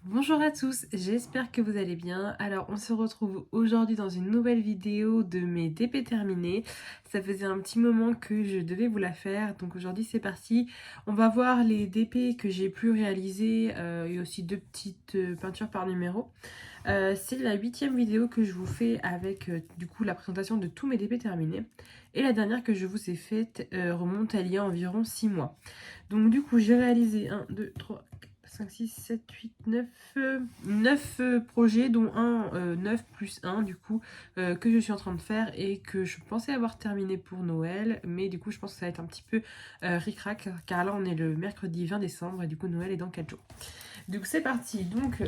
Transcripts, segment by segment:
Bonjour à tous, j'espère que vous allez bien. Alors on se retrouve aujourd'hui dans une nouvelle vidéo de mes DP terminés. Ça faisait un petit moment que je devais vous la faire, donc aujourd'hui c'est parti. On va voir les DP que j'ai pu réaliser et aussi deux petites peintures par numéro. C'est la 8e vidéo que je vous fais avec du coup la présentation de tous mes DP terminés. Et la dernière que je vous ai faite remonte à il y a environ 6 mois. Donc du coup j'ai réalisé 1, 2, 3, 5, 6, 7, 8, 9 projets, dont un 9 plus 1 du coup que je suis en train de faire et que je pensais avoir terminé pour Noël, mais du coup je pense que ça va être un petit peu ric-rac car là on est le mercredi 20 décembre et du coup Noël est dans 4 jours. Donc c'est parti, donc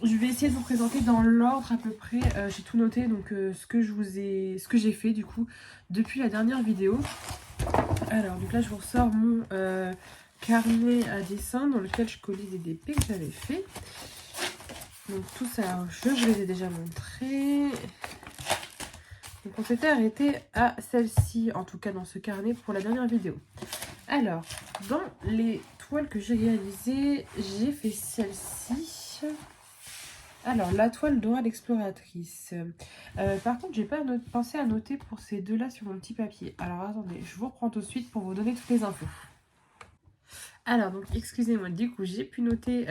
je vais essayer de vous présenter dans l'ordre à peu près, j'ai tout noté donc ce que j'ai fait du coup depuis la dernière vidéo. Alors donc là je vous ressors mon carnet à dessin dans lequel je collais des DP que j'avais fait. Donc tout ça je vous les ai déjà montrés. Donc on s'était arrêté à celle-ci, en tout cas dans ce carnet pour la dernière vidéo. Alors dans les toiles que j'ai réalisées, j'ai fait celle-ci. Alors la toile dorale exploratrice. Par contre j'ai pas pensé à noter pour ces deux là sur mon petit papier. Alors attendez, je vous reprends tout de suite pour vous donner toutes les infos. Alors donc excusez-moi, du coup j'ai pu noter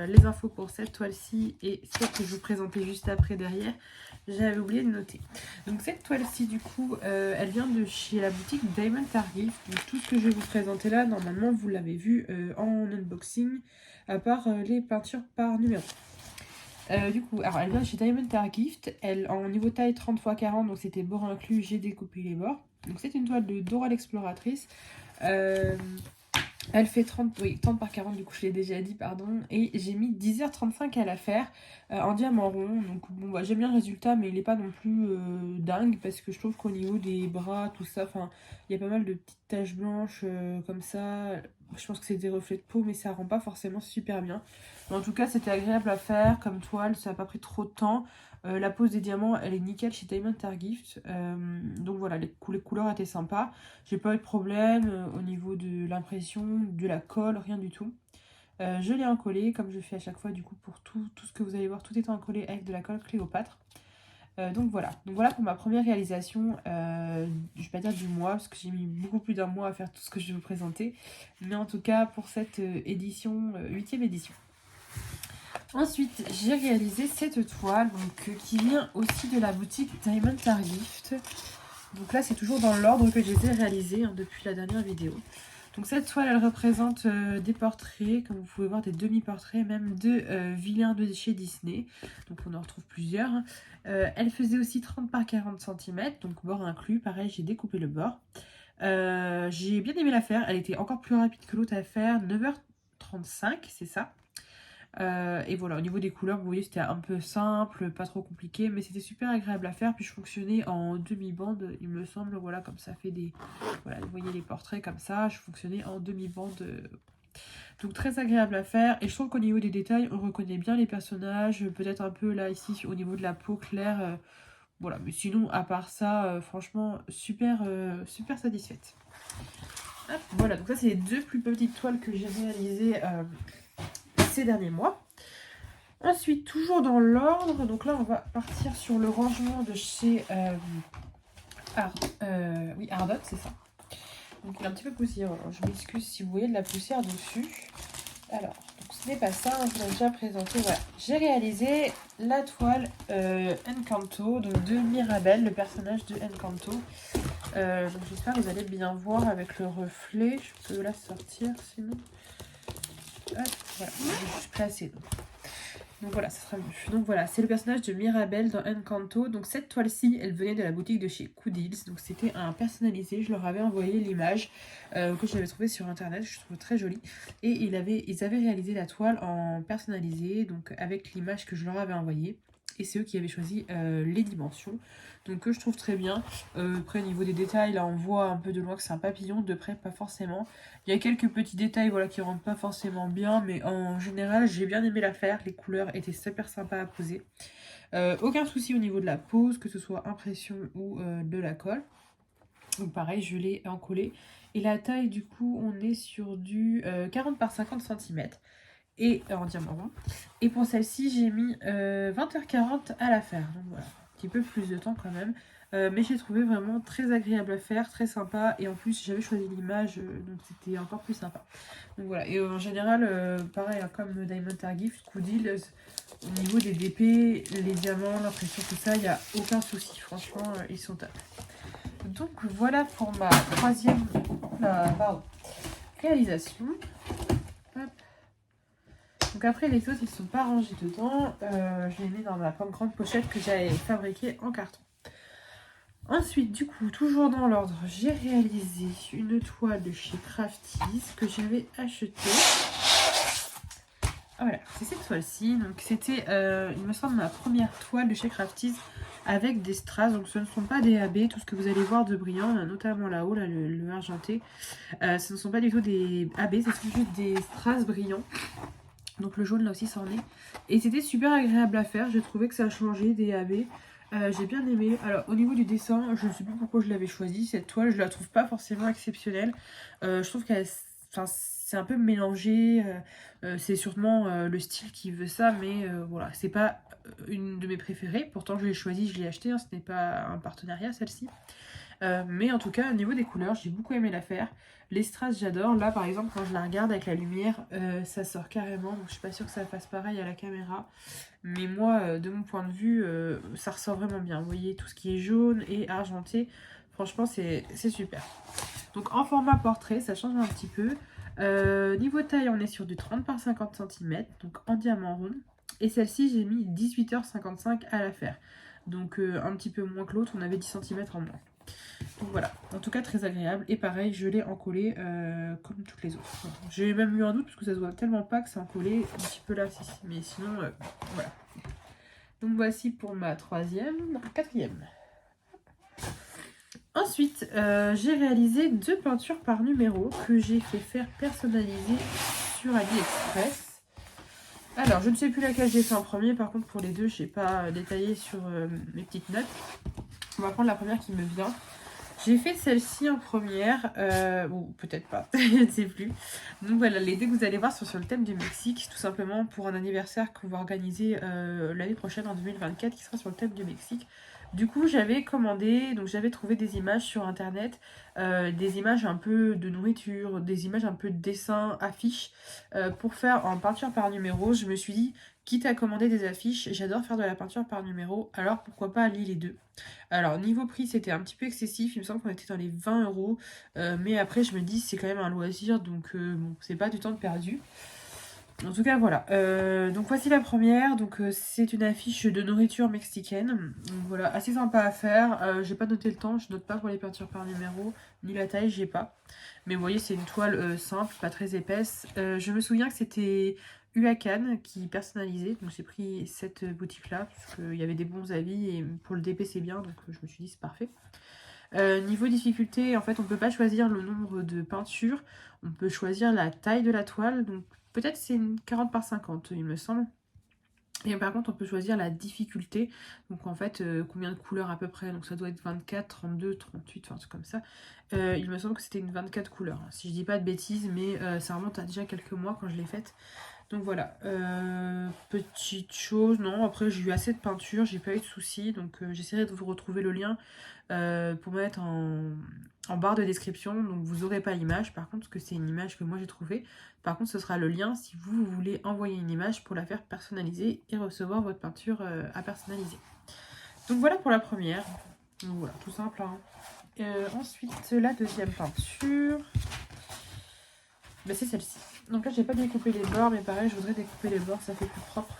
les infos pour cette toile-ci et celle que je vous présentais juste après derrière. J'avais oublié de noter. Donc cette toile-ci du coup elle vient de chez la boutique Diamond Targift. Donc tout ce que je vais vous présenter là, normalement vous l'avez vu en unboxing, à part les peintures par numéro. Du coup, alors elle vient chez Diamond Targift, elle en niveau taille 30 x 40, donc c'était bord inclus, j'ai découpé les bords. Donc c'est une toile de Dora l'exploratrice. Elle fait 30, oui, 30 par 40, du coup je l'ai déjà dit, pardon. Et j'ai mis 10h35 à la faire en diamant rond. Donc bon, bah, j'aime bien le résultat, mais il n'est pas non plus dingue parce que je trouve qu'au niveau des bras, tout ça, il y a pas mal de petites taches blanches comme ça. Je pense que c'est des reflets de peau, mais ça rend pas forcément super bien. Mais en tout cas, c'était agréable à faire comme toile, ça n'a pas pris trop de temps. La pose des diamants, elle est nickel chez Diamond Targift. Donc voilà, les couleurs étaient sympas. J'ai pas eu de problème au niveau de l'impression, de la colle, rien du tout. Je l'ai encollé comme je fais à chaque fois du coup pour tout ce que vous allez voir, tout est encollé avec de la colle Cléopâtre. Donc voilà pour ma première réalisation, je vais pas dire du mois parce que j'ai mis beaucoup plus d'un mois à faire tout ce que je vais vous présenter, mais en tout cas pour cette édition, 8e édition. Ensuite j'ai réalisé cette toile donc, qui vient aussi de la boutique Diamond Targift. Donc là c'est toujours dans l'ordre que j'ai réalisé depuis la dernière vidéo. Donc cette toile elle représente des portraits, comme vous pouvez voir des demi-portraits même de vilains de chez Disney. Donc on en retrouve plusieurs. Elle faisait aussi 30 par 40 cm, donc bord inclus, pareil j'ai découpé le bord. J'ai bien aimé la faire, elle était encore plus rapide que l'autre à faire, 9h35 c'est ça. Et voilà, au niveau des couleurs, vous voyez, c'était un peu simple, pas trop compliqué, mais c'était super agréable à faire. Puis je fonctionnais en demi-bande, il me semble, voilà, comme ça fait des... Voilà, vous voyez les portraits comme ça, je fonctionnais en demi-bande. Donc très agréable à faire. Et je trouve qu'au niveau des détails, on reconnaît bien les personnages, peut-être un peu là, ici, au niveau de la peau claire. Voilà, mais sinon, à part ça, franchement, super satisfaite. Hop, voilà, donc ça, c'est les deux plus petites toiles que j'ai réalisées ces derniers mois. Ensuite, toujours dans l'ordre, donc là on va partir sur le rangement de chez Ardot, c'est ça. Donc il est un petit peu poussiéreux, je m'excuse si vous voyez de la poussière dessus. Alors, donc ce n'est pas ça, on vous l'a déjà présenté, voilà. J'ai réalisé la toile Encanto, donc de Mirabel, le personnage de Encanto. Donc j'espère que vous allez bien voir avec le reflet, je peux la sortir sinon. Hop, voilà, je vais juste placer. Donc voilà, ça sera mieux. Donc voilà, c'est le personnage de Mirabel dans Encanto. Donc cette toile-ci, elle venait de la boutique de chez Coodils. Donc c'était un personnalisé. Je leur avais envoyé l'image que j'avais trouvée sur internet. Je trouve très jolie. Et ils avaient réalisé la toile en personnalisé, donc avec l'image que je leur avais envoyée. Et c'est eux qui avaient choisi les dimensions. Donc je trouve très bien. Après au niveau des détails, là on voit un peu de loin que c'est un papillon. De près, pas forcément. Il y a quelques petits détails voilà, qui rentrent pas forcément bien, mais en général, j'ai bien aimé la faire. Les couleurs étaient super sympas à poser. Aucun souci au niveau de la pose, que ce soit impression ou de la colle. Donc pareil, je l'ai encollé. Et la taille, du coup, on est sur du 40 par 50 cm. et en diamant rond. Et pour celle-ci, j'ai mis 20h40 à la faire. Donc voilà, un petit peu plus de temps quand même. Mais j'ai trouvé vraiment très agréable à faire, très sympa. Et en plus, j'avais choisi l'image, donc c'était encore plus sympa. Donc voilà, et en général, pareil, hein, comme Diamond Art Gift, Coup Deals, au niveau des DP, les diamants, l'impression, tout ça, il n'y a aucun souci. Franchement, ils sont top. Donc voilà pour ma troisième réalisation. Hop. Donc après les autres ils sont pas rangés dedans, je les mets dans ma grande pochette que j'avais fabriquée en carton. Ensuite du coup toujours dans l'ordre, j'ai réalisé une toile de chez Crafties que j'avais achetée. Voilà, c'est cette toile-ci, donc c'était il me semble ma première toile de chez Crafties avec des strass, donc ce ne sont pas des AB, tout ce que vous allez voir de brillant, notamment là-haut, là, le argenté, ce ne sont pas du tout des AB, ce sont juste des strass brillants. Donc le jaune là aussi c'en est. Et c'était super agréable à faire, j'ai trouvé que ça a changé des AB. J'ai bien aimé. Alors au niveau du dessin, je ne sais plus pourquoi je l'avais choisi. Cette toile, je la trouve pas forcément exceptionnelle. Je trouve qu'elle... Enfin, c'est un peu mélangé. C'est sûrement le style qui veut ça. Mais voilà, c'est pas une de mes préférées. Pourtant je l'ai choisie, je l'ai achetée. Hein, ce n'est pas un partenariat celle-ci. Mais en tout cas, au niveau des couleurs, j'ai beaucoup aimé la faire. Les strass, j'adore. Là, par exemple, quand je la regarde avec la lumière, ça sort carrément. Donc, je suis pas sûre que ça fasse pareil à la caméra. Mais moi, de mon point de vue, ça ressort vraiment bien. Vous voyez, tout ce qui est jaune et argenté, franchement, c'est super. Donc, en format portrait, ça change un petit peu. Niveau taille, on est sur du 30 par 50 cm, donc en diamant rond. Et celle-ci, j'ai mis 18h55 à la faire. Donc, un petit peu moins que l'autre, on avait 10 cm en moins. Donc voilà, en tout cas très agréable. Et pareil, je l'ai encollé comme toutes les autres. Voilà. J'ai même eu un doute parce que ça se voit tellement pas que c'est encollé un petit peu là, mais sinon, voilà. Donc voici pour ma quatrième. Ensuite, j'ai réalisé 2 peintures par numéro que j'ai fait faire personnaliser sur AliExpress. Alors, je ne sais plus laquelle j'ai fait en premier. Par contre, pour les deux, je n'ai pas détaillé sur mes petites notes. On va prendre la première qui me vient. J'ai fait celle-ci en première, ou peut-être pas, je ne sais plus. Donc voilà, les deux que vous allez voir sont sur le thème du Mexique, tout simplement pour un anniversaire qu'on va organiser l'année prochaine en 2024, qui sera sur le thème du Mexique. Du coup, j'avais commandé, donc j'avais trouvé des images sur internet, des images un peu de nourriture, des images un peu de dessin, affiches, pour faire en peinture par numéro. Je me suis dit, quitte à commander des affiches, j'adore faire de la peinture par numéro, alors pourquoi pas allier les deux. Alors, niveau prix, c'était un petit peu excessif. Il me semble qu'on était dans les 20 €. Mais après, je me dis, c'est quand même un loisir. Donc, bon, c'est pas du temps de perdu. En tout cas, voilà. Donc, voici la première. Donc, c'est une affiche de nourriture mexicaine. Donc, voilà, assez sympa à faire. J'ai pas noté le temps. Je note pas pour les peintures par numéro. Ni la taille, j'ai pas. Mais vous voyez, c'est une toile simple, pas très épaisse. Je me souviens que c'était Uacan qui personnalisait. Donc, j'ai pris cette boutique-là. Parce qu'il y avait des bons avis. Et pour le DP, c'est bien. Donc, je me suis dit, c'est parfait. Niveau difficulté, en fait, on peut pas choisir le nombre de peintures. On peut choisir la taille de la toile. Donc, peut-être c'est une 40 par 50, il me semble. Et par contre, on peut choisir la difficulté. Donc, en fait, combien de couleurs à peu près. Donc, ça doit être 24, 32, 38, enfin, c'est comme ça. Il me semble que c'était une 24 couleurs. Si je dis pas de bêtises, mais ça remonte à déjà quelques mois quand je l'ai faite. Donc voilà, petite chose, non, après j'ai eu assez de peinture, j'ai pas eu de soucis, donc j'essaierai de vous retrouver le lien pour mettre en barre de description, donc vous aurez pas l'image par contre, parce que c'est une image que moi j'ai trouvée. Par contre ce sera le lien si vous voulez envoyer une image pour la faire personnaliser et recevoir votre peinture à personnaliser. Donc voilà pour la première, donc voilà, tout simple. Hein. Ensuite la deuxième peinture, ben, c'est celle-ci. Donc là, j'ai pas découpé les bords, mais pareil, je voudrais découper les bords, ça fait plus propre,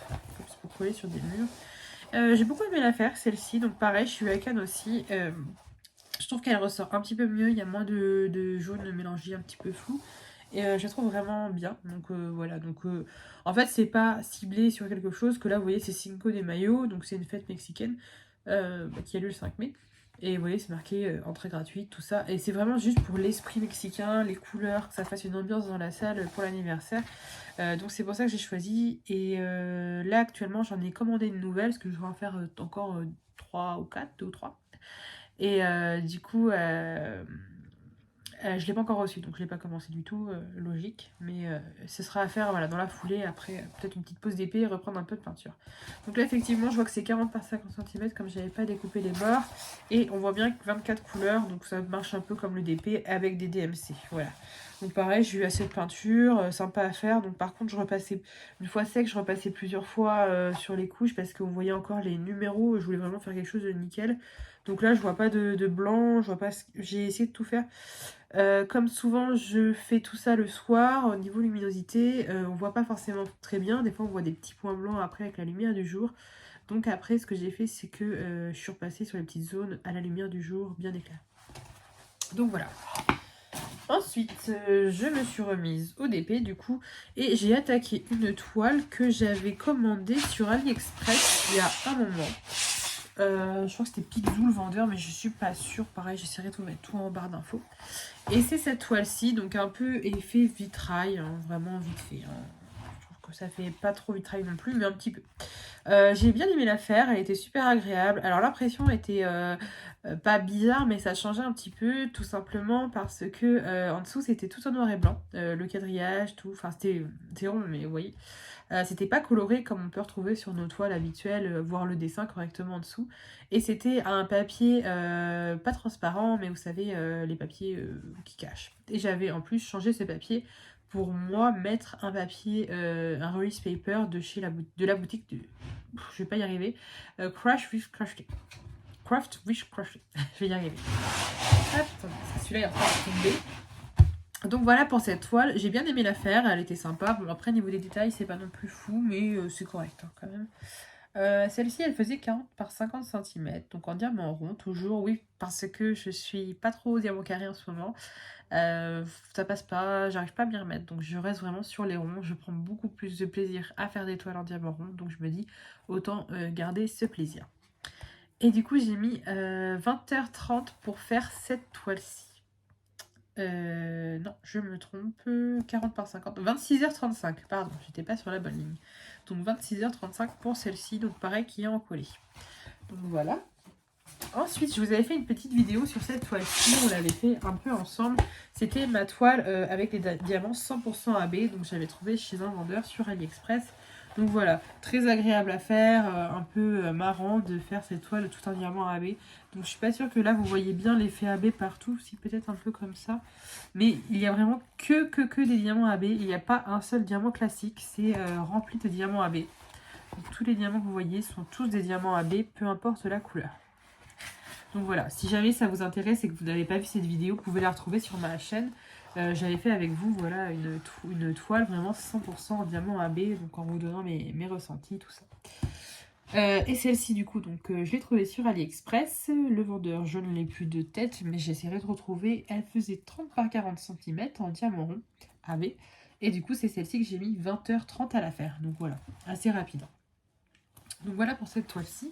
pour coller sur des murs. J'ai beaucoup aimé la faire, celle-ci, donc pareil, je suis avec Anne aussi. Je trouve qu'elle ressort un petit peu mieux, il y a moins de jaune mélangé un petit peu flou. Et je la trouve vraiment bien, donc voilà. Donc en fait, c'est pas ciblé sur quelque chose, que là, vous voyez, c'est Cinco de Mayo, donc c'est une fête mexicaine qui a lieu le 5 mai. Et vous voyez, c'est marqué entrée gratuite, tout ça. Et c'est vraiment juste pour l'esprit mexicain, les couleurs, que ça fasse une ambiance dans la salle pour l'anniversaire. Donc c'est pour ça que j'ai choisi. Et là, actuellement, j'en ai commandé une nouvelle, parce que je vais en faire encore 3 ou 4, 2 ou 3. Et du coup, Je ne l'ai pas encore reçu, donc je l'ai pas commencé du tout, logique. Mais ce sera à faire voilà, dans la foulée, après peut-être une petite pause d'épée et reprendre un peu de peinture. Donc là effectivement je vois que c'est 40 par 50 cm comme j'avais pas découpé les bords. Et on voit bien que 24 couleurs, donc ça marche un peu comme le DP avec des DMC. Voilà. Donc pareil, j'ai eu assez de peinture, sympa à faire. Donc par contre je repassais, une fois sec, je repassais plusieurs fois sur les couches parce que vous voyez encore les numéros. Je voulais vraiment faire quelque chose de nickel. Donc là je vois pas de blanc, je vois pas. J'ai essayé de tout faire. Comme souvent je fais tout ça le soir, au niveau luminosité, on voit pas forcément très bien, des fois on voit des petits points blancs après avec la lumière du jour. Donc après ce que j'ai fait c'est que je suis repassée sur les petites zones à la lumière du jour bien éclairée. Donc voilà. Ensuite je me suis remise au DP du coup et j'ai attaqué une toile que j'avais commandée sur AliExpress il y a un moment. Je crois que c'était Pixou le vendeur, mais je suis pas sûre. Pareil, j'essaierai de vous mettre tout en barre d'infos. Et c'est cette toile-ci, donc un peu effet vitrail, hein, vraiment vite fait. Hein. Je trouve que ça fait pas trop vitrail non plus, mais un petit peu. J'ai bien aimé la faire, elle était super agréable. Alors l'impression était pas bizarre, mais ça changeait un petit peu, tout simplement parce que en dessous c'était tout en noir et blanc. Le quadrillage, tout, enfin c'était rond, mais vous voyez. C'était pas coloré comme on peut retrouver sur nos toiles habituelles, voir le dessin correctement en dessous. Et c'était un papier pas transparent, mais vous savez, les papiers qui cachent. Et j'avais en plus changé ces papiers pour moi mettre un papier, un release paper de la boutique de... Je vais pas y arriver. Craft Wish Crafting. Craft Wish Crafting. Je vais y arriver. Hop, celui-là est en train de tomber. Donc voilà pour cette toile, j'ai bien aimé la faire, elle était sympa. Bon après niveau des détails c'est pas non plus fou mais c'est correct hein, quand même. Celle-ci elle faisait 40 par 50 cm, donc en diamant rond toujours, oui parce que je suis pas trop au diamant carré en ce moment. Ça passe pas, j'arrive pas à m'y remettre donc je reste vraiment sur les ronds. Je prends beaucoup plus de plaisir à faire des toiles en diamant rond donc je me dis autant garder ce plaisir. Et du coup j'ai mis 20h30 pour faire cette toile-ci. Non, je me trompe, 40 par 50, 26h35, pardon, j'étais pas sur la bonne ligne. Donc 26h35 pour celle-ci, donc pareil qui est en collé. Donc voilà. Ensuite, je vous avais fait une petite vidéo sur cette toile-ci, on l'avait fait un peu ensemble. C'était ma toile avec les diamants 100% AB, donc j'avais trouvé chez un vendeur sur AliExpress. Donc voilà, très agréable à faire, un peu marrant de faire cette toile tout en diamant AB. Donc je suis pas sûre que là vous voyez bien l'effet AB partout, si peut-être un peu comme ça. Mais il y a vraiment que des diamants AB, il n'y a pas un seul diamant classique, c'est rempli de diamants AB. Donc, tous les diamants que vous voyez sont tous des diamants AB, peu importe la couleur. Donc voilà, si jamais ça vous intéresse et que vous n'avez pas vu cette vidéo, vous pouvez la retrouver sur ma chaîne. J'avais fait avec vous voilà, une toile vraiment 100% en diamant AB, donc en vous donnant mes ressentis, tout ça. Et celle-ci du coup, donc je l'ai trouvée sur AliExpress. Le vendeur, je ne l'ai plus de tête, mais j'essaierai de retrouver. Elle faisait 30 par 40 cm en diamant rond AB. Et du coup, c'est celle-ci que j'ai mis 20h30 à la faire. Donc voilà, assez rapide. Donc voilà pour cette toile-ci.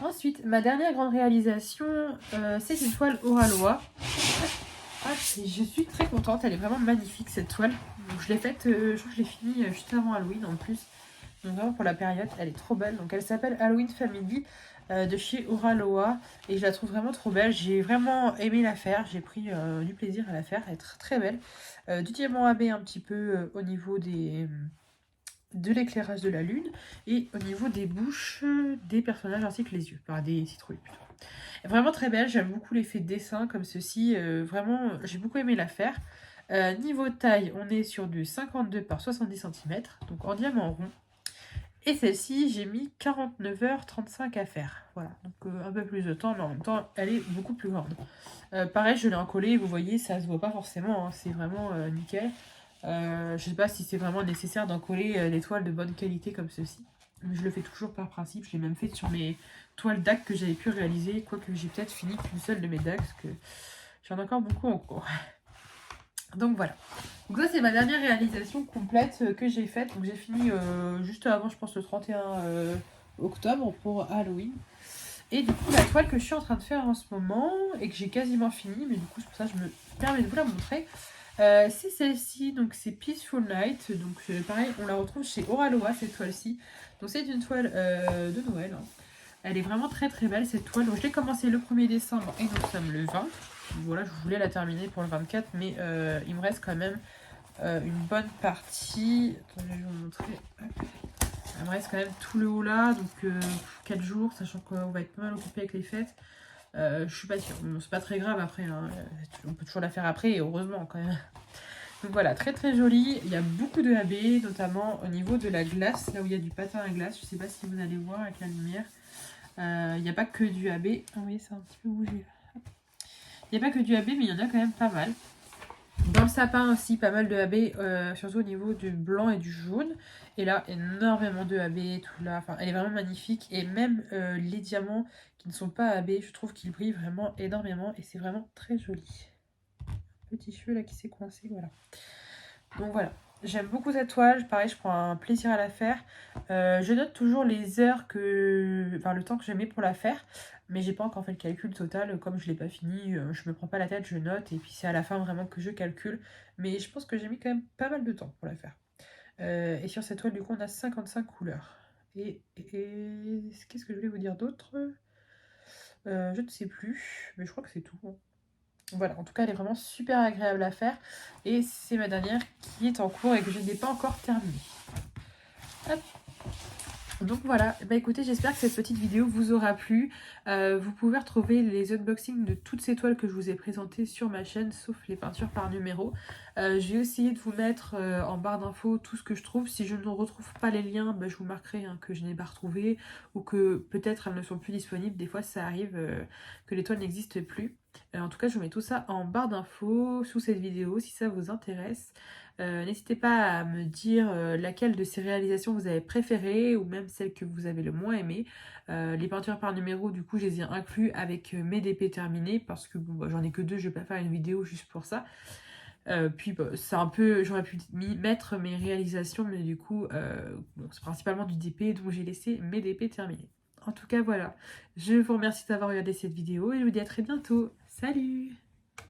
Ensuite, ma dernière grande réalisation, c'est une toile Oralois. Je suis très contente, elle est vraiment magnifique cette toile. Donc, je l'ai faite, je crois que je l'ai finie juste avant Halloween en plus. Donc vraiment pour la période, elle est trop belle. Donc elle s'appelle Halloween Family de chez Oraloa. Et je la trouve vraiment trop belle. J'ai vraiment aimé la faire, j'ai pris du plaisir à la faire. Elle est très très belle. Du diamant AB un petit peu au niveau de l'éclairage de la lune et au niveau des bouches des personnages ainsi que les yeux, par des citrouilles plutôt. Vraiment très belle, j'aime beaucoup l'effet de dessin comme ceci, vraiment j'ai beaucoup aimé la faire. Niveau taille, on est sur du 52 par 70 cm, donc en diamant rond. Et celle-ci, j'ai mis 49h35 à faire. Voilà, donc un peu plus de temps, mais en même temps, elle est beaucoup plus grande. Pareil, je l'ai encollée, vous voyez, ça se voit pas forcément, hein, c'est vraiment nickel. Je sais pas si c'est vraiment nécessaire d'encoller des toiles de bonne qualité comme ceci. Mais je le fais toujours par principe. Je l'ai même fait sur mes toiles DAC que j'avais pu réaliser. Quoique j'ai peut-être fini qu'une seule de mes DAC. Parce que j'en ai encore beaucoup en cours. Donc voilà. Donc ça c'est ma dernière réalisation complète que j'ai faite. Donc j'ai fini juste avant je pense le 31 octobre pour Halloween. Et du coup la toile que je suis en train de faire en ce moment et que j'ai quasiment fini. Mais du coup c'est pour ça que je me permets de vous la montrer. C'est celle-ci, donc c'est Peaceful Night, donc pareil on la retrouve chez Oraloa cette toile-ci, donc c'est une toile de Noël, hein. Elle est vraiment très très belle cette toile, donc je l'ai commencé le 1er décembre et nous sommes le 20, voilà, je voulais la terminer pour le 24, mais il me reste quand même une bonne partie. Attendez, je vais vous montrer. Hop. Il me reste quand même tout le haut là, donc 4 jours, sachant qu'on va être pas mal occupé avec les fêtes. Je suis pas sûre. Bon, c'est pas très grave après, hein. On peut toujours la faire après, et heureusement quand même. Donc voilà, très très joli. Il y a beaucoup de AB, notamment au niveau de la glace, là où il y a du patin à glace. Je sais pas si vous allez voir avec la lumière. Il n'y a pas que du AB. Ah oui, ça a un petit peu bougé. Il n'y a pas que du AB, mais il y en a quand même pas mal. Dans le sapin aussi, pas mal de AB, surtout au niveau du blanc et du jaune. Et là, énormément de AB, tout là. Enfin, elle est vraiment magnifique. Et même les diamants qui ne sont pas AB, je trouve qu'ils brillent vraiment énormément. Et c'est vraiment très joli. Petit cheveu là qui s'est coincé, voilà. Donc voilà, j'aime beaucoup cette toile. Pareil, je prends un plaisir à la faire. Je note toujours les heures enfin le temps que je mets pour la faire. Mais j'ai pas encore fait le calcul total. Comme je l'ai pas fini, je me prends pas la tête, je note. Et puis c'est à la fin vraiment que je calcule. Mais je pense que j'ai mis quand même pas mal de temps pour la faire. Et sur cette toile, du coup, on a 55 couleurs. Et qu'est-ce que je voulais vous dire d'autre? Je ne sais plus. Mais je crois que c'est tout, hein. Voilà, en tout cas, elle est vraiment super agréable à faire. Et c'est ma dernière qui est en cours et que je n'ai pas encore terminée. Hop. Donc voilà, bah écoutez, j'espère que cette petite vidéo vous aura plu. Vous pouvez retrouver les unboxings de toutes ces toiles que je vous ai présentées sur ma chaîne, sauf les peintures par numéro. Je vais essayer de vous mettre en barre d'infos tout ce que je trouve. Si je ne retrouve pas les liens, bah, je vous marquerai que je n'ai pas retrouvé ou que peut-être elles ne sont plus disponibles. Des fois, ça arrive que les toiles n'existent plus. En tout cas, je vous mets tout ça en barre d'infos sous cette vidéo si ça vous intéresse. N'hésitez pas à me dire laquelle de ces réalisations vous avez préférée ou même celle que vous avez le moins aimée. Les peintures par numéro, du coup, je les ai inclus avec mes DP terminés parce que bon, bah, j'en ai que 2, je vais pas faire une vidéo juste pour ça. Puis bah, c'est un peu, j'aurais pu mettre mes réalisations, mais du coup, bon, c'est principalement du DP, donc j'ai laissé mes DP terminés. En tout cas, voilà. Je vous remercie d'avoir regardé cette vidéo et je vous dis à très bientôt. Salut!